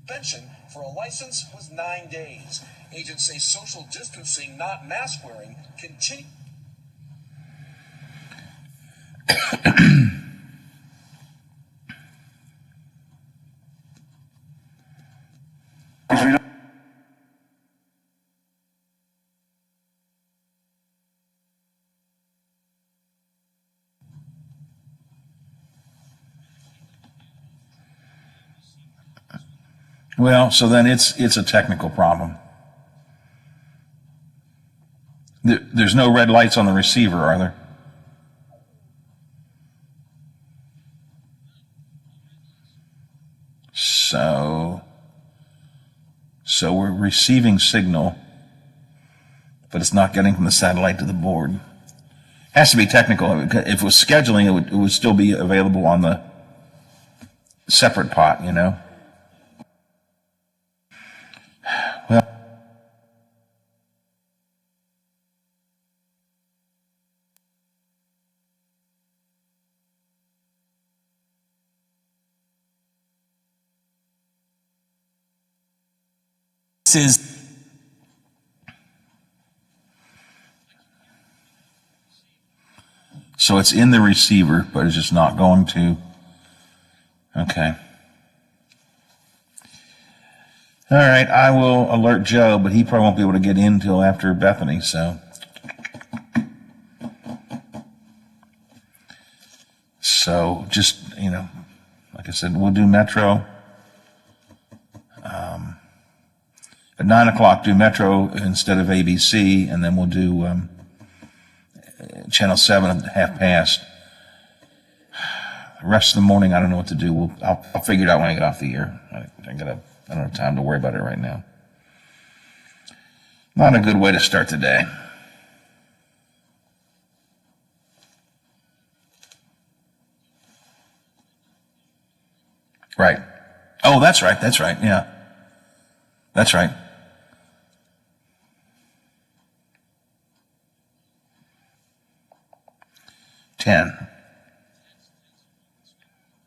Suspension for a license was 9 days. Agents say social distancing, not mask wearing, continue. Well, so then it's a technical problem. There's no red lights on the receiver, are there? So we're receiving signal, but it's not getting from the satellite to the board. Has to be technical. If it was scheduling, it would still be available on the separate pot, you know? Well, so it's in the receiver, but it's just not going to. Okay. All right, I will alert Joe, but he probably won't be able to get in until after Bethany, so. So just, you know, like I said, we'll do Metro. At 9 o'clock, do Metro instead of ABC, and then we'll do Channel 7 at past. The rest of the morning, I don't know what to do. I'll figure it out when I get off the air. I don't have time to worry about it right now. Not a good way to start the day. Right. Oh, that's right. Yeah. That's right.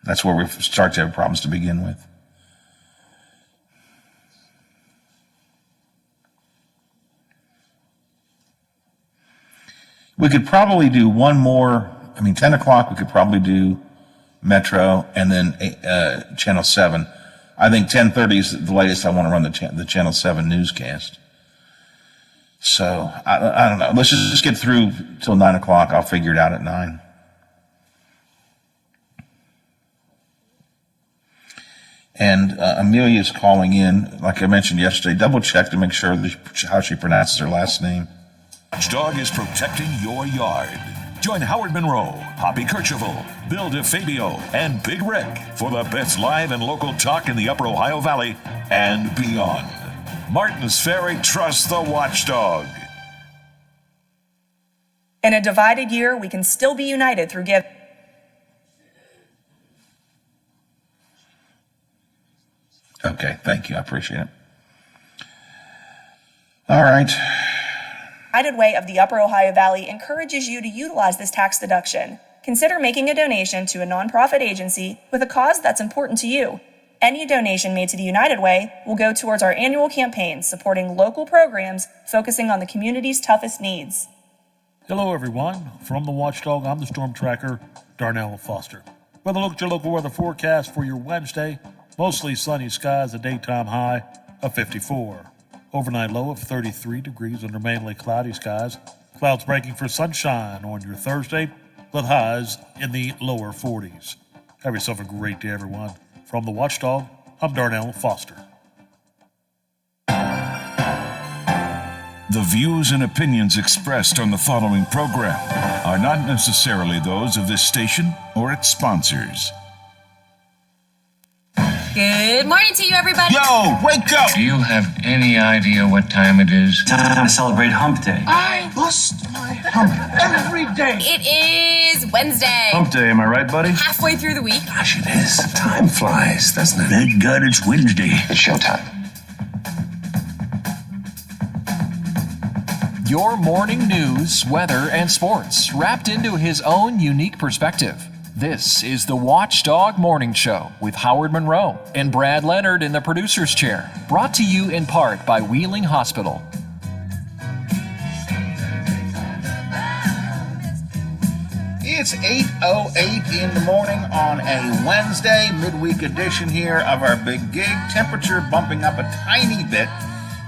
That's where we start to have problems to begin with. We could probably do one more. 10 o'clock, we could probably do Metro and then Channel 7. I think 10:30 is the latest I want to run the Channel 7 newscast. So, I don't know. Let's just get through till 9 o'clock. I'll figure it out at 9. And Amelia's calling in, like I mentioned yesterday. Double check to make sure how she pronounces her last name. Watchdog is protecting your yard. Join Howard Monroe, Hoppy Kercheval, Bill DeFabio, and Big Rick for the best live and local talk in the Upper Ohio Valley and beyond. Martins Ferry trusts the Watchdog. In a divided year, we can still be united through giving. Okay, thank you. I appreciate it. All right. United Way of the Upper Ohio Valley encourages you to utilize this tax deduction. Consider making a donation to a nonprofit agency with a cause that's important to you. Any donation made to the United Way will go towards our annual campaign supporting local programs focusing on the community's toughest needs. Hello, everyone. From the Watchdog, I'm the Storm Tracker, Darnell Foster. With a look at your local weather forecast for your Wednesday, mostly sunny skies, a daytime high of 54. Overnight low of 33 degrees under mainly cloudy skies. Clouds breaking for sunshine on your Thursday, with highs in the lower 40s. Have yourself a great day, everyone. From the Watchdog, I'm Darnell Foster. The views and opinions expressed on the following program are not necessarily those of this station or its sponsors. Good morning to you, everybody. Yo, wake up! Do you have any idea what time it is? Time to celebrate Hump Day. I bust my hump every day. It is Wednesday. Hump Day, am I right, buddy? Halfway through the week. Gosh, it is. Time flies, doesn't it? Thank God it's Wednesday. It's showtime. Your morning news, weather, and sports, wrapped into his own unique perspective. This is the Watchdog Morning Show with Howard Monroe and Brad Leonard in the producer's chair. Brought to you in part by Wheeling Hospital. It's 8:08 in the morning on a Wednesday, midweek edition here of our big gig. Temperature bumping up a tiny bit.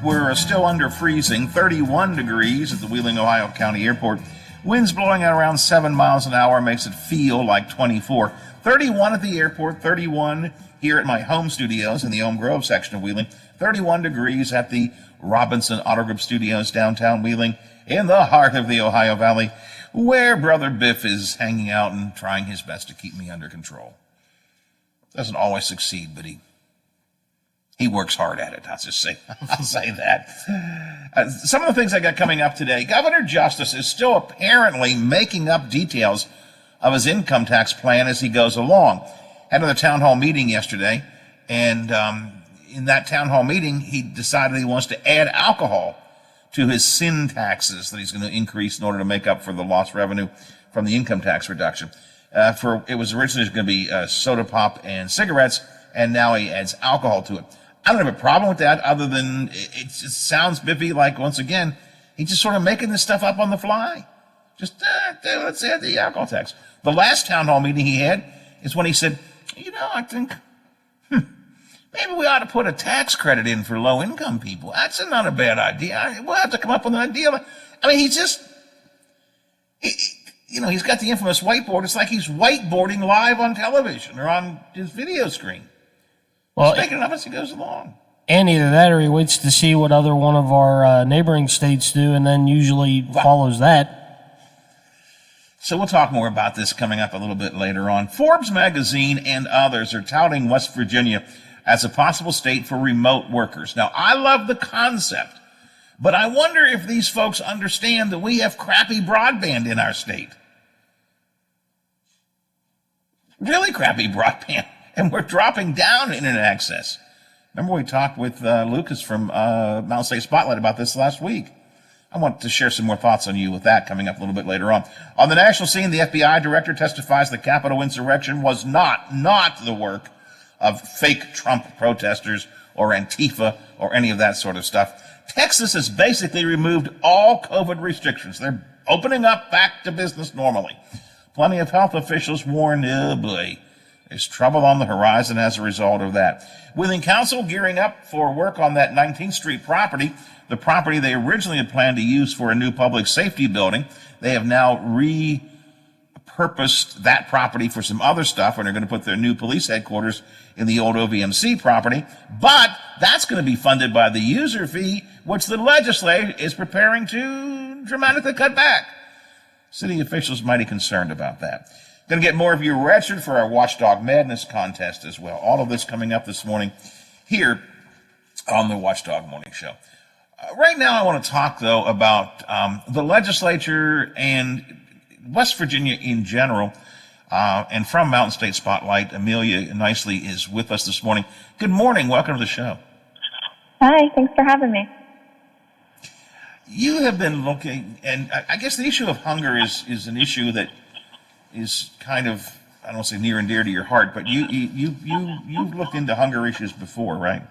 We're still under freezing, 31 degrees at the Wheeling, Ohio County Airport. Winds blowing at around 7 miles an hour makes it feel like 24. 31 at the airport, 31 here at my home studios in the Elm Grove section of Wheeling, 31 degrees at the Robinson Auto Group Studios downtown Wheeling in the heart of the Ohio Valley, where Brother Biff is hanging out and trying his best to keep me under control. Doesn't always succeed, but he works hard at it. I'll say that. Some of the things I got coming up today. Governor Justice is still apparently making up details of his income tax plan as he goes along. Had a town hall meeting yesterday, and in that town hall meeting, he decided he wants to add alcohol to his sin taxes that he's going to increase in order to make up for the lost revenue from the income tax reduction. It was originally going to be soda pop and cigarettes, and now he adds alcohol to it. I don't have a problem with that, other than it just sounds Biffy like, once again, he's just sort of making this stuff up on the fly. Just, let's add the alcohol tax. The last town hall meeting he had is when he said, I think, maybe we ought to put a tax credit in for low-income people. That's not a bad idea. We'll have to come up with an idea. I mean, he's got the infamous whiteboard. It's like he's whiteboarding live on television or on his video screen. Well, he's making it up as he goes along. And either that or he waits to see what other one of our neighboring states do and then usually follows that. So we'll talk more about this coming up a little bit later on. Forbes magazine and others are touting West Virginia as a possible state for remote workers. Now, I love the concept, but I wonder if these folks understand that we have crappy broadband in our state. Really crappy broadband. And we're dropping down internet access. Remember we talked with Lucas from Mountain State Spotlight about this last week. I want to share some more thoughts on you with that coming up a little bit later on. On the national scene, the FBI director testifies the Capitol insurrection was not the work of fake Trump protesters or Antifa or any of that sort of stuff. Texas has basically removed all COVID restrictions. They're opening up back to business normally. Plenty of health officials warn, oh boy, there's trouble on the horizon as a result of that. Wheeling Council gearing up for work on that 19th Street property, the property they originally had planned to use for a new public safety building. They have now repurposed that property for some other stuff, and they're going to put their new police headquarters in the old OVMC property. But that's going to be funded by the user fee, which the legislature is preparing to dramatically cut back. City officials mighty concerned about that. Going to get more of you registered for our Watchdog Madness contest as well. All of this coming up this morning here on the Watchdog Morning Show. Right now I want to talk, though, about the legislature and West Virginia in general. And from Mountain State Spotlight, Amelia Nicely is with us this morning. Good morning. Welcome to the show. Hi. Thanks for having me. You have been looking, and I guess the issue of hunger is an issue that is kind of, I don't want to say near and dear to your heart, but you've looked into hunger issues before, right?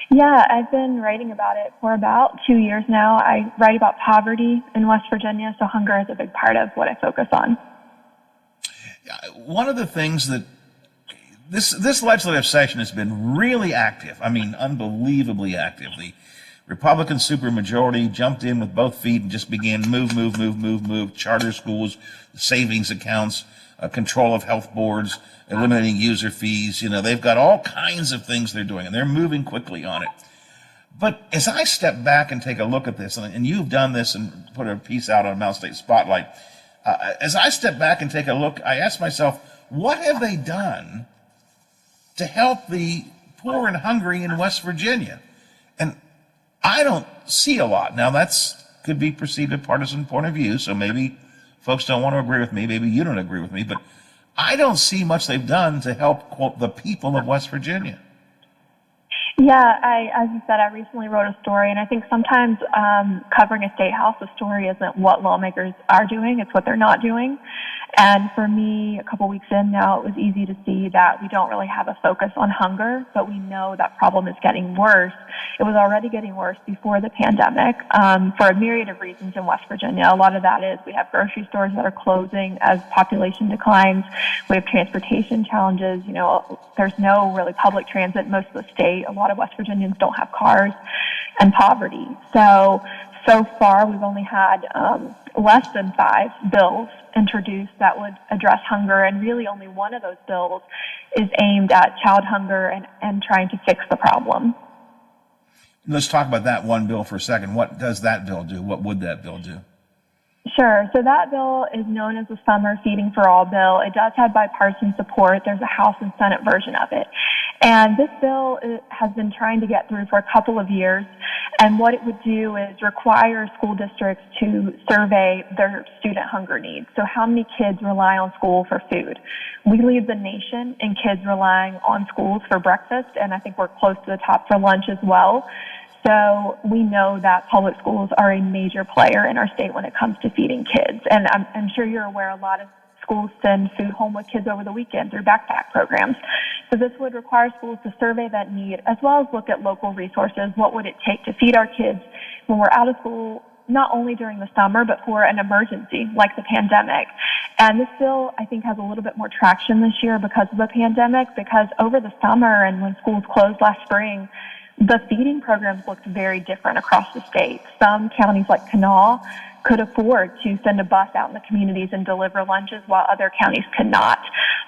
Yeah, I've been writing about it for about 2 years now. I write about poverty in West Virginia, so hunger is a big part of what I focus on. One of the things that this legislative session has been really active, I mean, unbelievably active. The Republican supermajority jumped in with both feet and just began move, charter schools, savings accounts, control of health boards, eliminating user fees. They've got all kinds of things they're doing, and they're moving quickly on it. But as I step back and take a look at this, and you've done this and put a piece out on Mountain State Spotlight, as I step back and take a look, I ask myself, what have they done to help the poor and hungry in West Virginia? And I don't see a lot. Now, that's could be perceived a partisan point of view, so maybe folks don't want to agree with me, maybe you don't agree with me, but I don't see much they've done to help, quote, the people of West Virginia. Yeah, as you said, I recently wrote a story, and I think sometimes covering a state house, the story isn't what lawmakers are doing, it's what they're not doing. And for me, a couple weeks in now, it was easy to see that we don't really have a focus on hunger, but we know that problem is getting worse. It was already getting worse before the pandemic for a myriad of reasons in West Virginia. A lot of that is we have grocery stores that are closing as population declines. We have transportation challenges. You know, there's no really public transit in most of the state. A lot of West Virginians don't have cars, and poverty. So far, we've only had less than 5 bills introduced that would address hunger, and really only one of those bills is aimed at child hunger and trying to fix the problem. Let's talk about that one bill for a second. What does that bill do? What would that bill do? Sure. So that bill is known as the Summer Feeding for All bill. It does have bipartisan support. There's a House and Senate version of it. And this bill has been trying to get through for a couple of years. And what it would do is require school districts to survey their student hunger needs. So how many kids rely on school for food? We lead the nation in kids relying on schools for breakfast, and I think we're close to the top for lunch as well. So we know that public schools are a major player in our state when it comes to feeding kids. And I'm sure you're aware a lot of schools send food home with kids over the weekend through backpack programs. So this would require schools to survey that need as well as look at local resources. What would it take to feed our kids when we're out of school, not only during the summer, but for an emergency like the pandemic? And this bill, I think, has a little bit more traction this year because of the pandemic, because over the summer and when schools closed last spring, the feeding programs looked very different across the state. Some counties like Kanawha could afford to send a bus out in the communities and deliver lunches while other counties could not.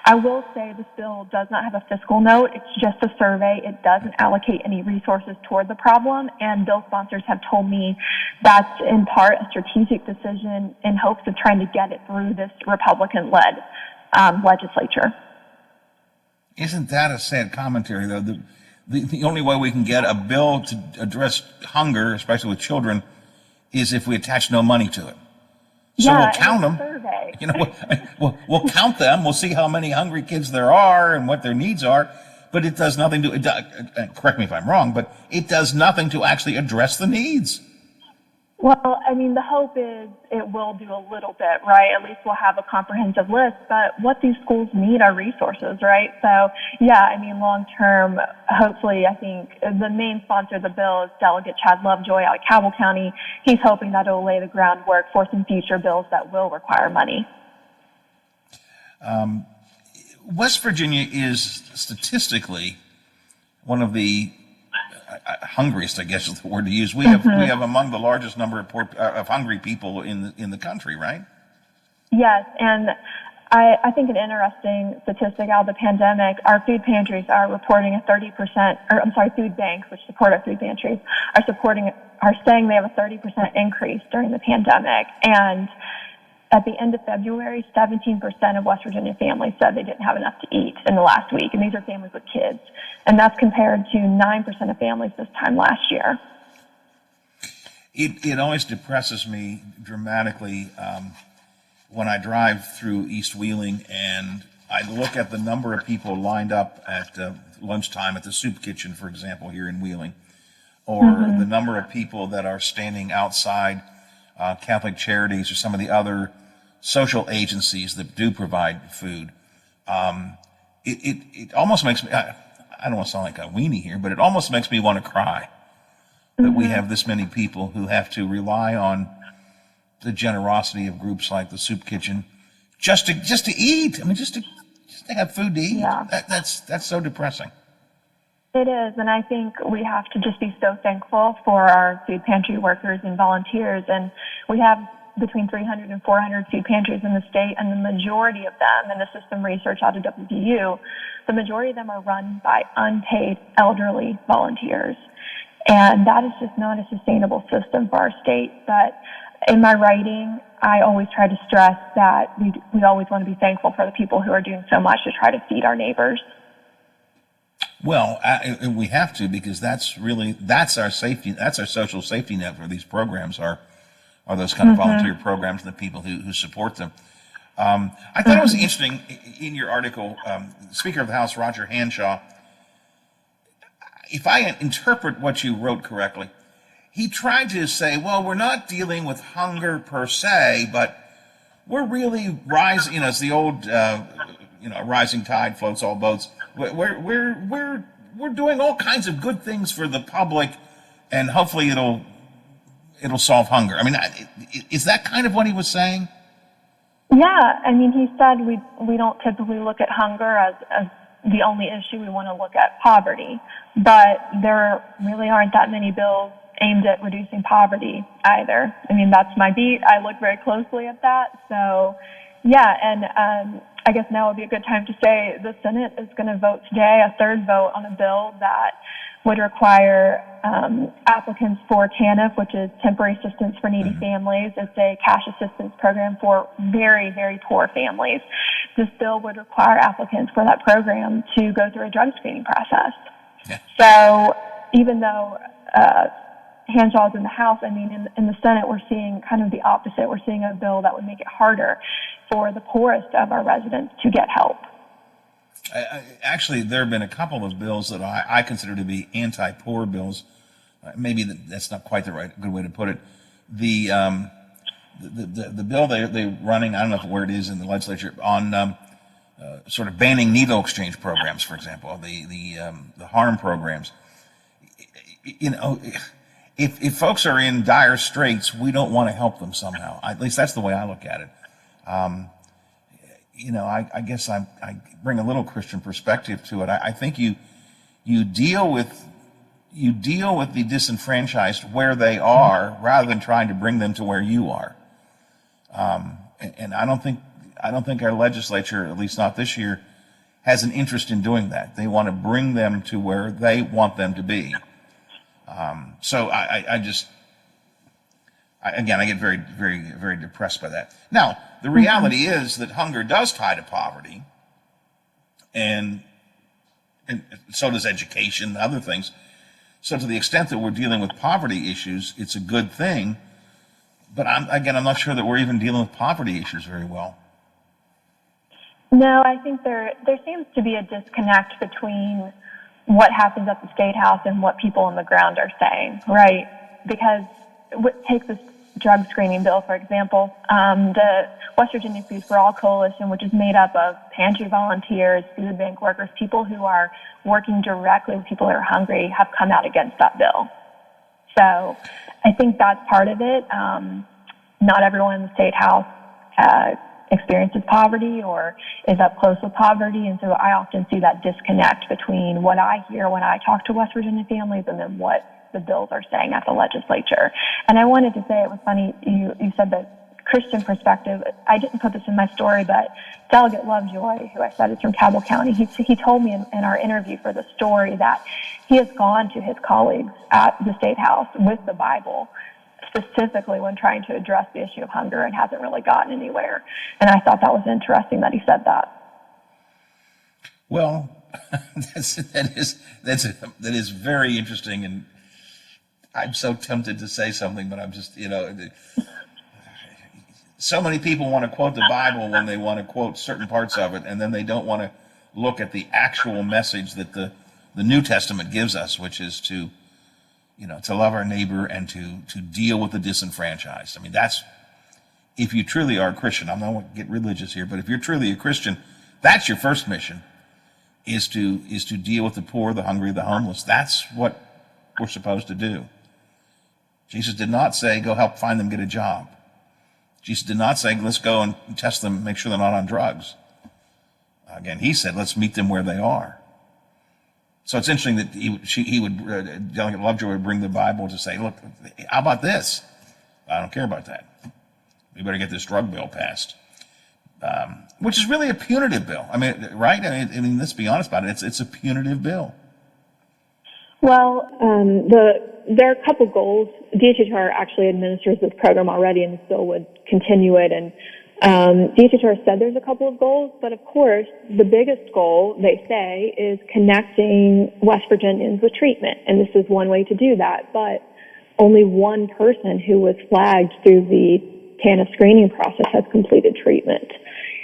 I will say this bill does not have a fiscal note. It's just a survey. It doesn't allocate any resources toward the problem, and bill sponsors have told me that's in part a strategic decision in hopes of trying to get it through this Republican-led legislature. Isn't that a sad commentary, though? The only way we can get a bill to address hunger, especially with children, is if we attach no money to it. So Yeah, we'll count them. Survey. You know, we'll count them. We'll see how many hungry kids there are and what their needs are. But it does nothing to, correct me if I'm wrong, but it does nothing to actually address the needs. Well, I mean, the hope is it will do a little bit, right? At least we'll have a comprehensive list, but what these schools need are resources, right? So, yeah, I mean, long term, hopefully, I think the main sponsor of the bill is Delegate Chad Lovejoy out of Cabell County. He's hoping that it will lay the groundwork for some future bills that will require money. West Virginia is statistically one of the hungriest, I guess is the word to use. We have among the largest number of hungry people in the country, right? Yes, and I think an interesting statistic out of the pandemic, our food pantries are reporting food banks, which support our food pantries, are saying they have a 30% increase during the pandemic. And at the end of February, 17% of West Virginia families said they didn't have enough to eat in the last week, and these are families with kids. And that's compared to 9% of families this time last year. It always depresses me dramatically when I drive through East Wheeling and I look at the number of people lined up at lunchtime at the soup kitchen, for example, here in Wheeling, or the number of people that are standing outside Catholic Charities or some of the other social agencies that do provide food. It almost makes me, I don't want to sound like a weenie here, but it almost makes me want to cry that we have this many people who have to rely on the generosity of groups like the soup kitchen just to eat. I mean, just to have food to eat. Yeah. That's so depressing. It is, and I think we have to just be so thankful for our food pantry workers and volunteers. And we have between 300 and 400 food pantries in the state, and the majority of them, and this is some research out of WVU, the majority of them are run by unpaid elderly volunteers. And that is just not a sustainable system for our state. But in my writing, I always try to stress that we always want to be thankful for the people who are doing so much to try to feed our neighbors. Well, we have to, because that's our safety, that's our social safety net for these programs are those kind of volunteer programs and the people who support them. I thought it was interesting in your article, Speaker of the House Roger Hanshaw, if I interpret what you wrote correctly, he tried to say, well, we're not dealing with hunger per se, but we're really rising. It's the old, rising tide floats all boats. We're doing all kinds of good things for the public, and hopefully it'll solve hunger. I mean, is that kind of what he was saying? Yeah, I mean, he said we don't typically look at hunger as the only issue. We want to look at poverty, but there really aren't that many bills aimed at reducing poverty either. I mean, that's my beat. I look very closely at that. So, yeah, and I guess now would be a good time to say the Senate is going to vote today, a third vote on a bill that would require applicants for TANF, which is Temporary Assistance for Needy Families. It's a cash assistance program for very, very poor families. This bill would require applicants for that program to go through a drug screening process. Yeah. So even though Hanshaw's in the House, I mean, in the Senate, we're seeing kind of the opposite. We're seeing a bill that would make it harder for the poorest of our residents to get help. Actually, there have been a couple of bills that I consider to be anti-poor bills. Maybe that's not quite the good way to put it. The bill they're running, I don't know where it is in the legislature, on sort of banning needle exchange programs, for example, the harm programs. If folks are in dire straits, we don't want to help them somehow. At least that's the way I look at it. I guess I bring a little Christian perspective to it. I think you deal with the disenfranchised where they are rather than trying to bring them to where you are. And I don't think our legislature, at least not this year, has an interest in doing that. They want to bring them to where they want them to be. So I get very, very, very depressed by that. Now, the reality is that hunger does tie to poverty, and so does education and other things. So to the extent that we're dealing with poverty issues, it's a good thing. But I'm not sure that we're even dealing with poverty issues very well. No, I think there seems to be a disconnect between what happens at the State House and what people on the ground are saying, right? Because take this drug screening bill, for example. The West Virginia Food for All Coalition, which is made up of pantry volunteers, food bank workers, people who are working directly with people who are hungry, have come out against that bill. So I think that's part of it. Not everyone in the State House experiences poverty or is up close with poverty, and so I often see that disconnect between what I hear when I talk to West Virginia families and then what the bills are saying at the legislature. And I wanted to say, it was funny, you said that Christian perspective. I didn't put this in my story, but Delegate Lovejoy, who I said is from Cabell County, he told me in our interview for the story that he has gone to his colleagues at the State House with the Bible, specifically when trying to address the issue of hunger, and hasn't really gotten anywhere. And I thought that was interesting that he said that. Well, that is very interesting, and I'm so tempted to say something, but I'm just, so many people want to quote the Bible when they want to quote certain parts of it, and then they don't want to look at the actual message that the New Testament gives us, which is to love our neighbor and to deal with the disenfranchised. I mean, that's, if you truly are a Christian, I'm not going to get religious here, but if you're truly a Christian, that's your first mission, is to deal with the poor, the hungry, the homeless. That's what we're supposed to do. Jesus did not say, go help find them get a job. Jesus did not say, let's go and test them, make sure they're not on drugs. Again, he said, let's meet them where they are. So it's interesting that Delegate Lovejoy would bring the Bible to say, look, how about this? I don't care about that. We better get this drug bill passed. Which is really a punitive bill. I mean, right? I mean, let's be honest about it. It's a punitive bill. Well, there are a couple goals. DHHR actually administers this program already, and the bill would continue it. And DHHR said there's a couple of goals, but of course, the biggest goal, they say, is connecting West Virginians with treatment. And this is one way to do that. But only one person who was flagged through the TANF screening process has completed treatment.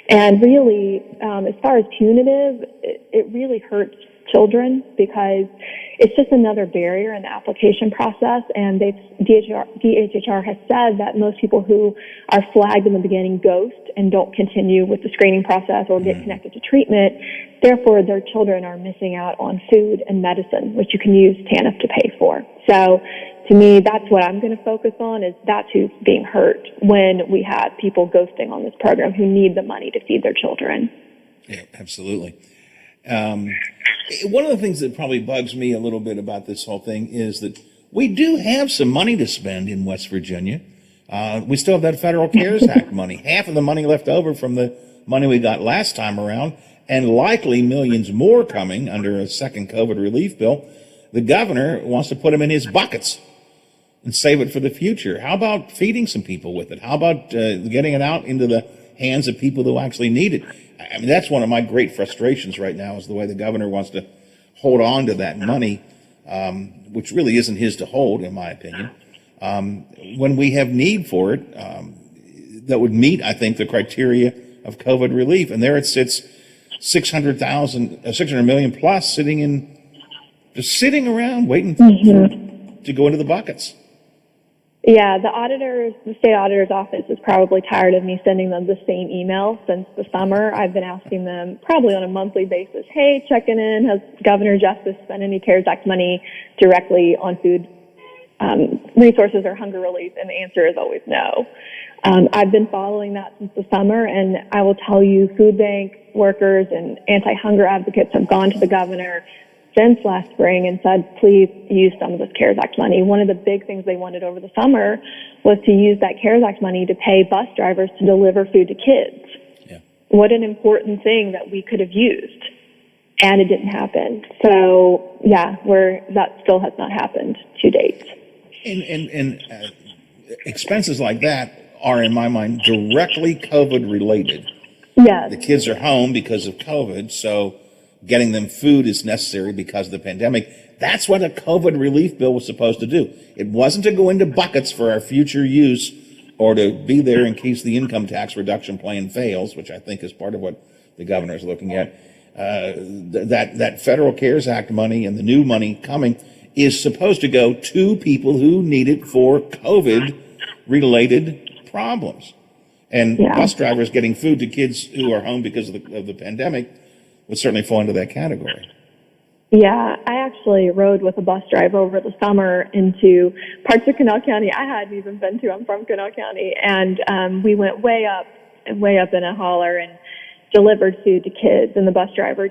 And really, as far as punitive, it really hurts children, because it's just another barrier in the application process. And DHHR has said that most people who are flagged in the beginning ghost and don't continue with the screening process or get connected to treatment. Therefore, their children are missing out on food and medicine, which you can use TANF to pay for. So to me, that's what I'm going to focus on, is that's who's being hurt when we have people ghosting on this program who need the money to feed their children. Yeah, absolutely. One of the things that probably bugs me a little bit about this whole thing is that we do have some money to spend in West Virginia. We still have that Federal CARES Act money, half of the money left over from the money we got last time around, and likely millions more coming under a second COVID relief bill. The governor wants to put them in his buckets and save it for the future. How about feeding some people with it? How about getting it out into the hands of people who actually need it? I mean, that's one of my great frustrations right now, is the way the governor wants to hold on to that money, which really isn't his to hold, in my opinion, when we have need for it that would meet, I think, the criteria of COVID relief. And there it sits, 600 million plus just sitting around waiting to go into the buckets. Yeah, the state auditor's office is probably tired of me sending them the same email since the summer. I've been asking them probably on a monthly basis, hey, checking in, has Governor Justice spent any CARES Act money directly on food resources or hunger relief? And the answer is always no. I've been following that since the summer, and I will tell you, food bank workers and anti-hunger advocates have gone to the governor since last spring and said, please use some of this CARES Act money. One of the big things they wanted over the summer was to use that CARES Act money to pay bus drivers to deliver food to kids. Yeah. What an important thing that we could have used, and it didn't happen. So, yeah, that still has not happened to date. And expenses like that are, in my mind, directly COVID related. Yes. The kids are home because of COVID, so getting them food is necessary because of the pandemic. That's what a COVID relief bill was supposed to do. It wasn't to go into buckets for our future use or to be there in case the income tax reduction plan fails, which I think is part of what the governor is looking at. That Federal CARES Act money and the new money coming is supposed to go to people who need it for COVID-related problems. And bus drivers getting food to kids who are home because of the pandemic would certainly fall into that category. Yeah, I actually rode with a bus driver over the summer into parts of Kanawha County I hadn't even been to. I'm from Kanawha County, and we went way up in a holler and delivered food to kids. And the bus driver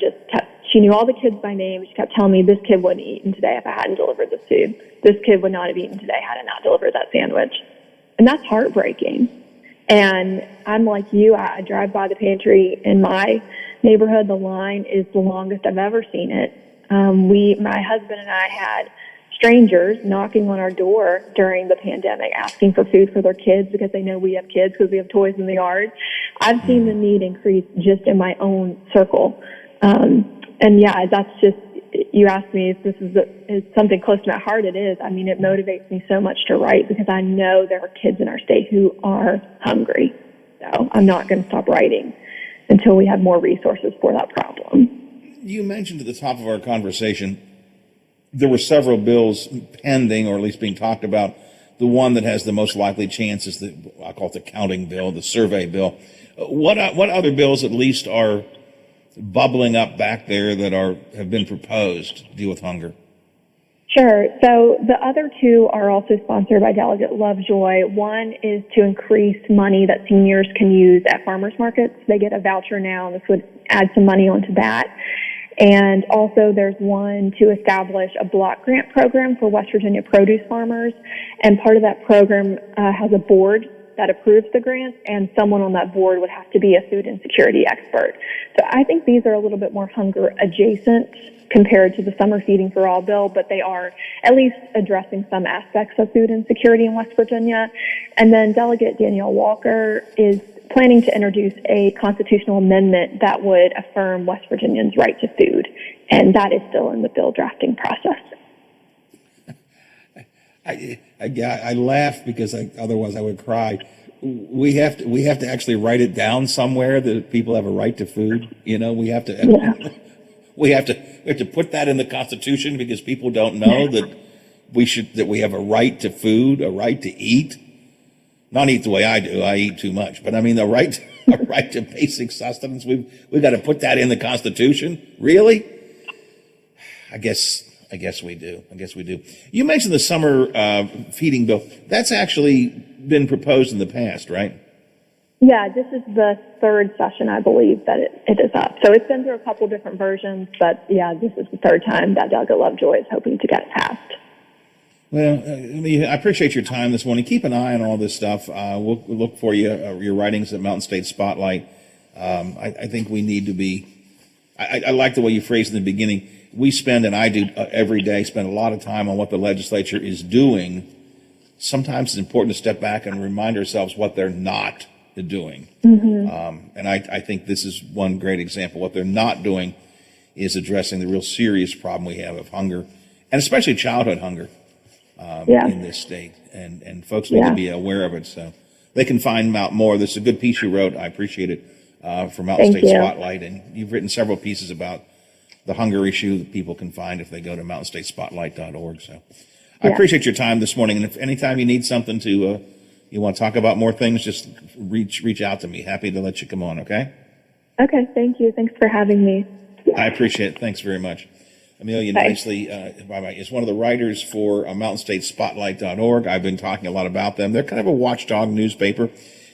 she knew all the kids by name. She kept telling me, this kid wouldn't have eaten today if I hadn't delivered this food. This kid would not have eaten today had I not delivered that sandwich. And that's heartbreaking. And I'm like you, I drive by the pantry in my neighborhood. The line is the longest I've ever seen it. My husband and I had strangers knocking on our door during the pandemic asking for food for their kids because they know we have kids because we have toys in the yard. I've seen the need increase just in my own circle. And yeah, that's just, you asked me if this is something close to my heart. It is. I mean, it motivates me so much to write because I know there are kids in our state who are hungry. So I'm not going to stop writing until we have more resources for that problem. You mentioned at the top of our conversation, there were several bills pending, or at least being talked about. The one that has the most likely chance is I call it the counting bill, the survey bill. What other bills at least are bubbling up back there that have been proposed to deal with hunger? Sure. So the other two are also sponsored by Delegate Lovejoy. One is to increase money that seniors can use at farmers markets. They get a voucher now, and this would add some money onto that. And also there's one to establish a block grant program for West Virginia produce farmers. And part of that program has a board that approves the grant, and someone on that board would have to be a food insecurity expert. So I think these are a little bit more hunger adjacent compared to the Summer Feeding for All bill, but they are at least addressing some aspects of food insecurity in West Virginia. And then Delegate Danielle Walker is planning to introduce a constitutional amendment that would affirm West Virginians' right to food, and that is still in the bill drafting process. I laugh because otherwise I would cry. We have to actually write it down somewhere that people have a right to food. You know, we have to. Yeah. we have to put that in the Constitution because people don't know that we have a right to food, a right to eat. Not eat the way I do. I eat too much. But I mean, a right to basic sustenance. We've got to put that in the Constitution. Really? I guess we do. You mentioned the summer feeding bill. That's actually been proposed in the past, right? Yeah, this is the third session, I believe, that it is up. So it's been through a couple different versions, but yeah, this is the third time that Doug Lovejoy is hoping to get it passed. Well, I appreciate your time this morning. Keep an eye on all this stuff. We'll look for you, your writings at Mountain State Spotlight. I think we need to be, I like the way you phrased in the beginning. We spend, and I do every day, spend a lot of time on what the legislature is doing. Sometimes it's important to step back and remind ourselves what they're not doing. And I think this is one great example. What they're not doing is addressing the real serious problem we have of hunger, and especially childhood hunger in this state. And folks need to be aware of it. So they can find out more. This is a good piece you wrote. I appreciate it for Mountain State Spotlight. And you've written several pieces about the hunger issue that people can find if they go to mountainstatespotlight.org. So I appreciate your time this morning. And if anytime you need something to you want to talk about more things, just reach out to me. Happy to let you come on, okay? Okay, thank you. Thanks for having me. I appreciate it. Thanks very much. Amelia Nicely is one of the writers for mountainstatespotlight.org. I've been talking a lot about them. They're kind of a watchdog newspaper.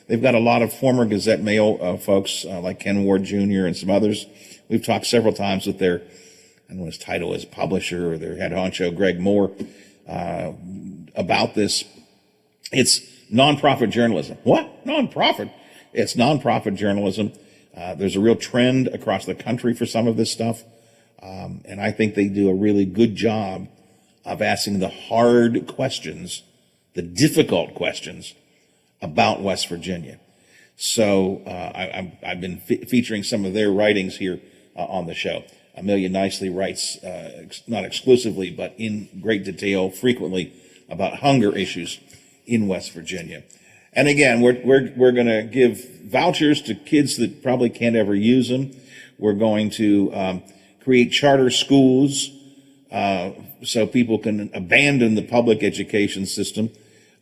They've got a lot of former Gazette Mail folks like Ken Ward Jr. and some others. We've talked several times with their, I don't know his title is publisher or their head honcho, Greg Moore, about this. It's nonprofit journalism. What? Nonprofit? It's nonprofit journalism. There's a real trend across the country for some of this stuff. And I think they do a really good job of asking the hard questions, the difficult questions about West Virginia. So I've been featuring some of their writings here on the show. Amelia Nicely writes, not exclusively, but in great detail, frequently, about hunger issues in West Virginia. And again, we're going to give vouchers to kids that probably can't ever use them. We're going to create charter schools so people can abandon the public education system.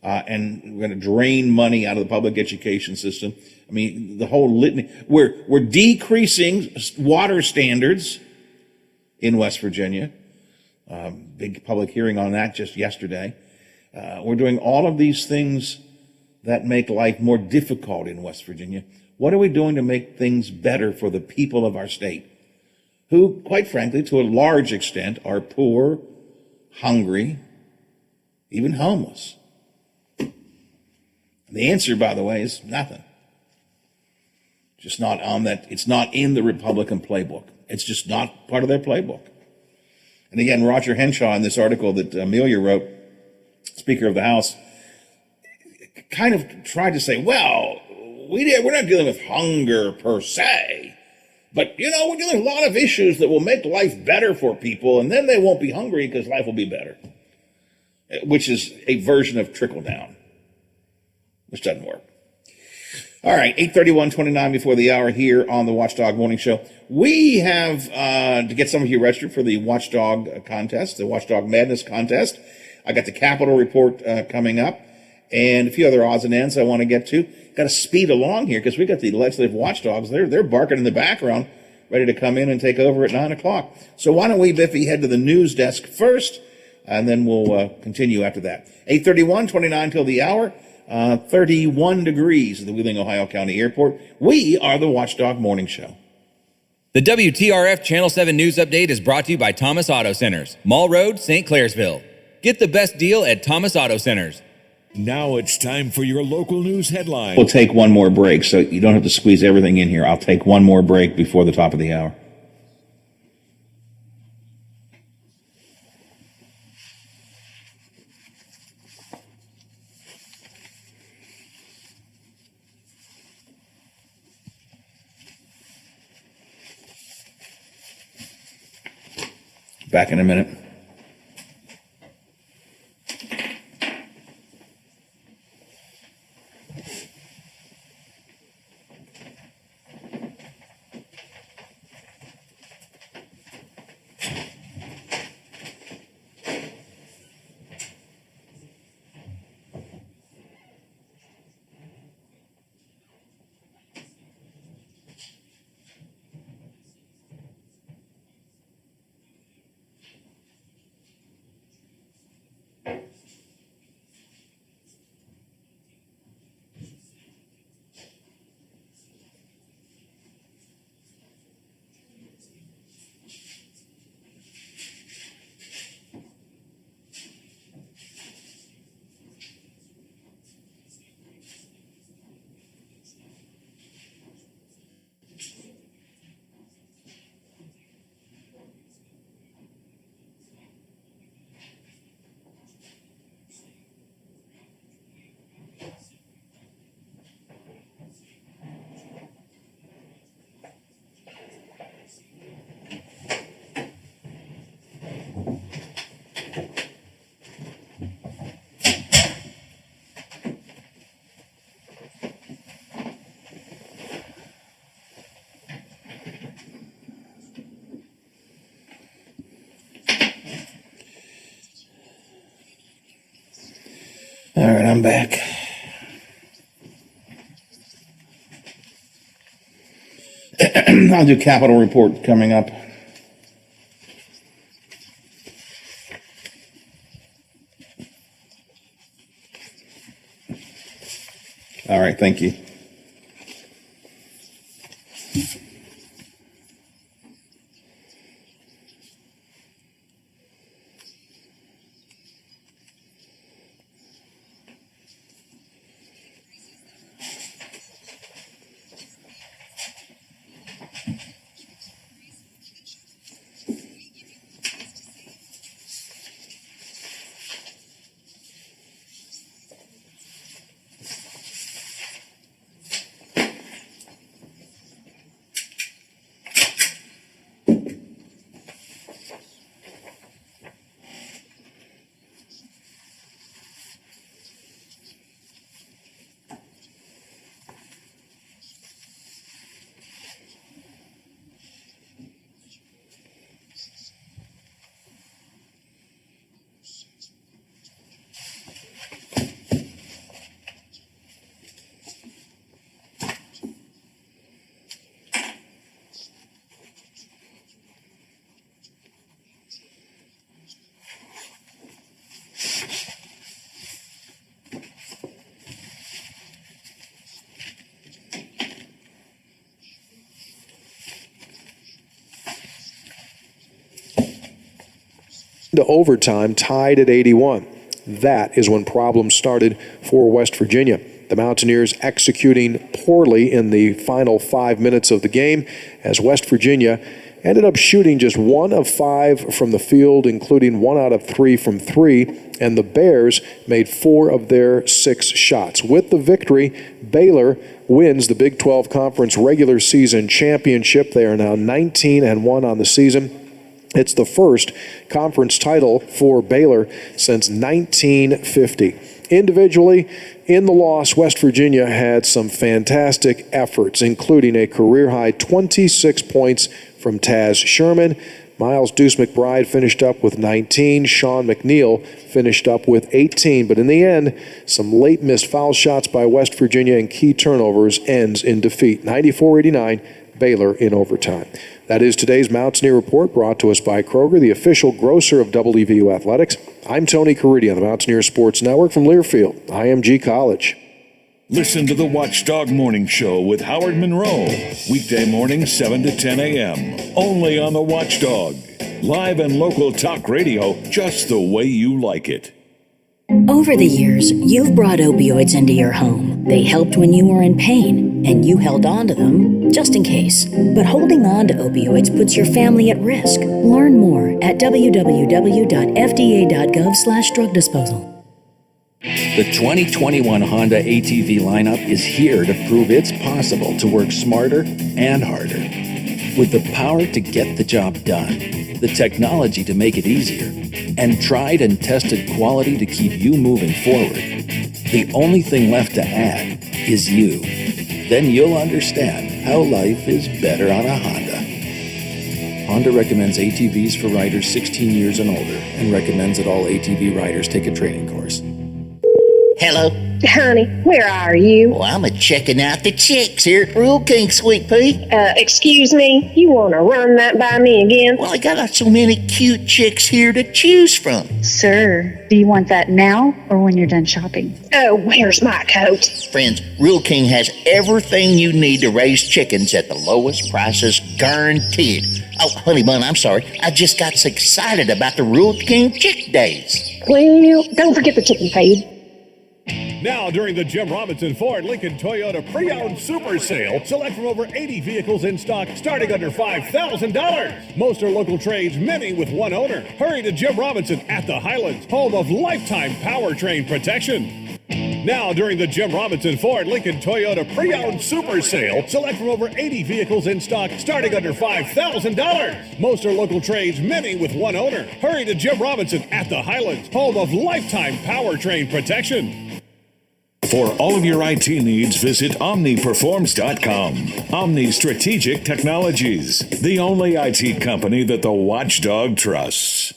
And we're going to drain money out of the public education system. I mean, the whole litany. We're decreasing water standards in West Virginia. Big public hearing on that just yesterday. We're doing all of these things that make life more difficult in West Virginia. What are we doing to make things better for the people of our state, who, quite frankly, to a large extent, are poor, hungry, even homeless? The answer, by the way, is nothing. Just not on that. It's not in the Republican playbook. It's just not part of their playbook. And again, Roger Henshaw, in this article that Amelia wrote, Speaker of the House, kind of tried to say, well, we're not dealing with hunger per se, but, we're dealing with a lot of issues that will make life better for people, and then they won't be hungry because life will be better, which is a version of trickle down, which doesn't work. All right, 8:31:29 before the hour here on the Watchdog Morning Show. We have to get some of you registered for the Watchdog contest, the Watchdog Madness contest. I got the Capitol report coming up, and a few other odds and ends I want to get to. Got to speed along here because we got the legislative watchdogs. They're barking in the background, ready to come in and take over at 9 o'clock. So why don't we, Biffy, head to the news desk first, and then we'll continue after that. 8:31:29 till the hour. 31 degrees at the Wheeling, Ohio County Airport. We are the Watchdog Morning Show. The WTRF Channel 7 News Update is brought to you by Thomas Auto Centers, Mall Road, St. Clairsville. Get the best deal at Thomas Auto Centers. Now it's time for your local news headlines. We'll take one more break, so you don't have to squeeze everything in here. I'll take one more break before the top of the hour. Back in a minute. All right, I'm back. I'll do capital report coming up. All right, thank you. To overtime, tied at 81. That is when problems started for West Virginia. The Mountaineers executing poorly in the final 5 minutes of the game as West Virginia ended up shooting just 1 of 5 from the field, including 1 out of 3 from 3, and the Bears made 4 of their 6 shots. With the victory, Baylor wins the Big 12 Conference regular season championship. They are now 19-1 on the season. It's the first conference title for Baylor since 1950. Individually, in the loss, West Virginia had some fantastic efforts, including a career-high 26 points from Taz Sherman. Miles Deuce McBride finished up with 19. Sean McNeil finished up with 18. But in the end, some late missed foul shots by West Virginia and key turnovers ends in defeat. 94-89, Baylor in overtime. That is today's Mountaineer Report, brought to us by Kroger, the official grocer of WVU Athletics. I'm Tony Caridi on the Mountaineer Sports Network from Learfield, IMG College. Listen to the Watchdog Morning Show with Howard Monroe. Weekday mornings 7 to 10 a.m. Only on the Watchdog. Live and local talk radio just the way you like it. Over the years, you've brought opioids into your home. They helped when you were in pain, and you held on to them just in case. But holding on to opioids puts your family at risk. Learn more at www.fda.gov/drug disposal. The 2021 Honda ATV lineup is here to prove it's possible to work smarter and harder. With the power to get the job done, the technology to make it easier, and tried and tested quality to keep you moving forward, the only thing left to add is you. Then you'll understand how life is better on a Honda. Honda recommends ATVs for riders 16 years and older and recommends that all ATV riders take a training course. Hello? Honey, where are you? Well, I'm checking out the chicks here at Rule King, Sweet Pea. Excuse me? You want to run that by me again? Well, I got so many cute chicks here to choose from. Sir, do you want that now or when you're done shopping? Oh, where's my coat? Friends, Rule King has everything you need to raise chickens at the lowest prices, guaranteed. Oh, honey bun, I'm sorry. I just got so excited about the Rule King Chick Days. Well, don't forget the chicken feed. Now, during the Jim Robinson Ford Lincoln Toyota Pre-Owned Super Sale, select from over 80 vehicles in stock starting under $5,000. Most are local trades, many with one owner. Hurry to Jim Robinson at the Highlands, home of lifetime powertrain protection. Now, during the Jim Robinson Ford Lincoln Toyota Pre-Owned Super Sale, select from over 80 vehicles in stock starting under $5,000. Most are local trades, many with one owner. Hurry to Jim Robinson at the Highlands, home of lifetime powertrain protection. For all of your IT needs, visit OmniPerforms.com. Omni Strategic Technologies, the only IT company that the Watchdog trusts.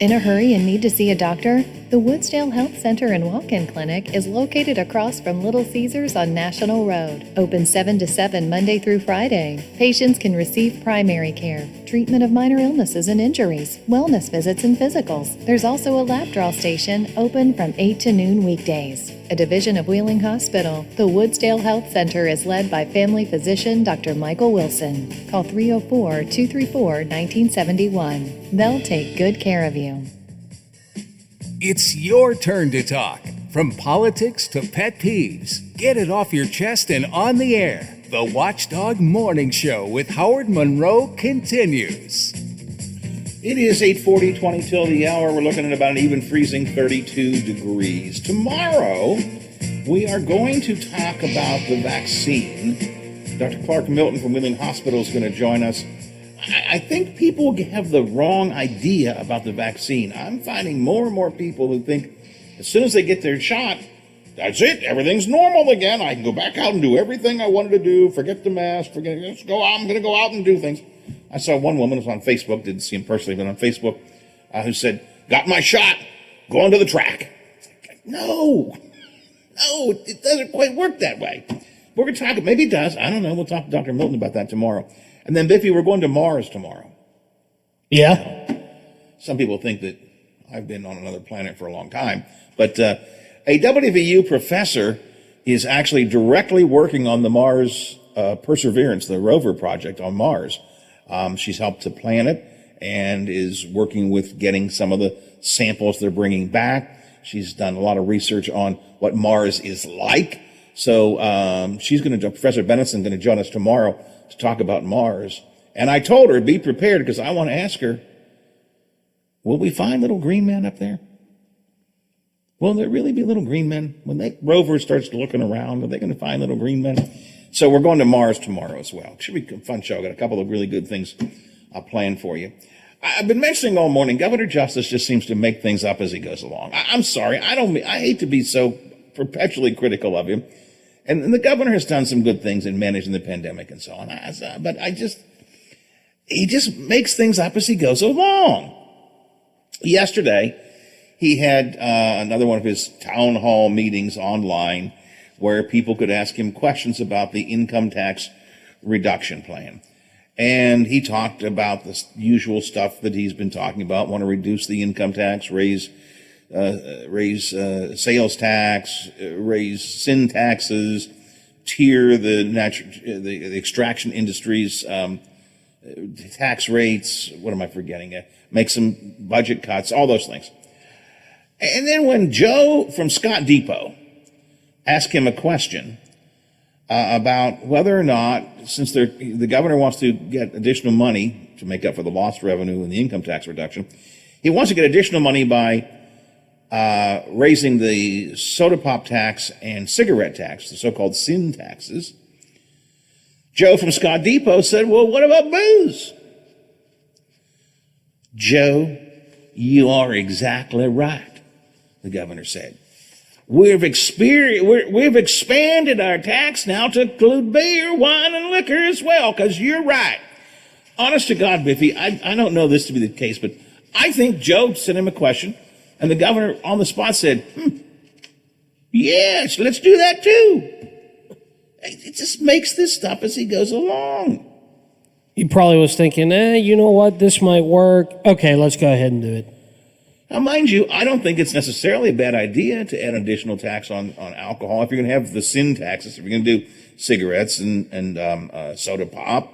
In a hurry and need to see a doctor? The Woodsdale Health Center and Walk-In Clinic is located across from Little Caesars on National Road. Open 7 to 7 Monday through Friday. Patients can receive primary care, treatment of minor illnesses and injuries, wellness visits and physicals. There's also a lab draw station open from 8 to noon weekdays. A division of Wheeling Hospital, the Woodsdale Health Center is led by family physician Dr. Michael Wilson. Call 304-234-1971. They'll take good care of you. It's your turn to talk. From politics to pet peeves, get it off your chest and on the air. The Watchdog Morning Show with Howard Monroe continues. It is 8:40, 20 till the hour. We're looking at about an even freezing 32 degrees. Tomorrow, we are going to talk about the vaccine. Dr. Clark Milton from Wheeling Hospital is going to join us. I think people have the wrong idea about the vaccine. I'm finding more and more people who think as soon as they get their shot, that's it. Everything's normal again. I can go back out and do everything I wanted to do. Forget the mask. Let's go out. I'm going to go out and do things. I saw one woman who was on Facebook, didn't see him personally, but on Facebook, who said, got my shot, going to the track. No, it doesn't quite work that way. We're going to talk, maybe it does. I don't know. We'll talk to Dr. Milton about that tomorrow. And then, Biffy, we're going to Mars tomorrow. Yeah. Some people think that I've been on another planet for a long time. But a WVU professor is actually directly working on the Mars Perseverance, the rover project on Mars. She's helped to plan it and is working with getting some of the samples they're bringing back. She's done a lot of research on what Mars is like. So Professor Bennett's going to join us tomorrow to talk about Mars. And I told her, be prepared, because I want to ask her, will we find little green men up there? Will there really be little green men? When that rover starts looking around, are they going to find little green men? So we're going to Mars tomorrow as well. Should be a fun show. Got a couple of really good things planned for you. I've been mentioning all morning, Governor Justice just seems to make things up as he goes along. I'm sorry. I hate to be so perpetually critical of him. And the governor has done some good things in managing the pandemic and so on. But he just makes things up as he goes along. Yesterday, he had another one of his town hall meetings online where people could ask him questions about the income tax reduction plan. And he talked about the usual stuff that he's been talking about, want to reduce the income tax, raise sales tax, raise sin taxes, tier the extraction industries, tax rates. What am I forgetting? Make some budget cuts, all those things. And then when Joe from Scott Depot asked him a question about whether or not, since the governor wants to get additional money to make up for the lost revenue and the income tax reduction, he wants to get additional money by raising the soda pop tax and cigarette tax, the so-called sin taxes. Joe from Scott Depot said, well, what about booze? Joe, you are exactly right, the governor said. We've expanded our tax now to include beer, wine, and liquor as well, because you're right. Honest to God, Biffy, I don't know this to be the case, but I think Joe sent him a question, and the governor on the spot said, yes, let's do that too. It just makes this stuff as he goes along. He probably was thinking, you know what, this might work. Okay, let's go ahead and do it. Now, mind you, I don't think it's necessarily a bad idea to add additional tax on alcohol. If you're going to have the sin taxes, if you're going to do cigarettes and soda pop,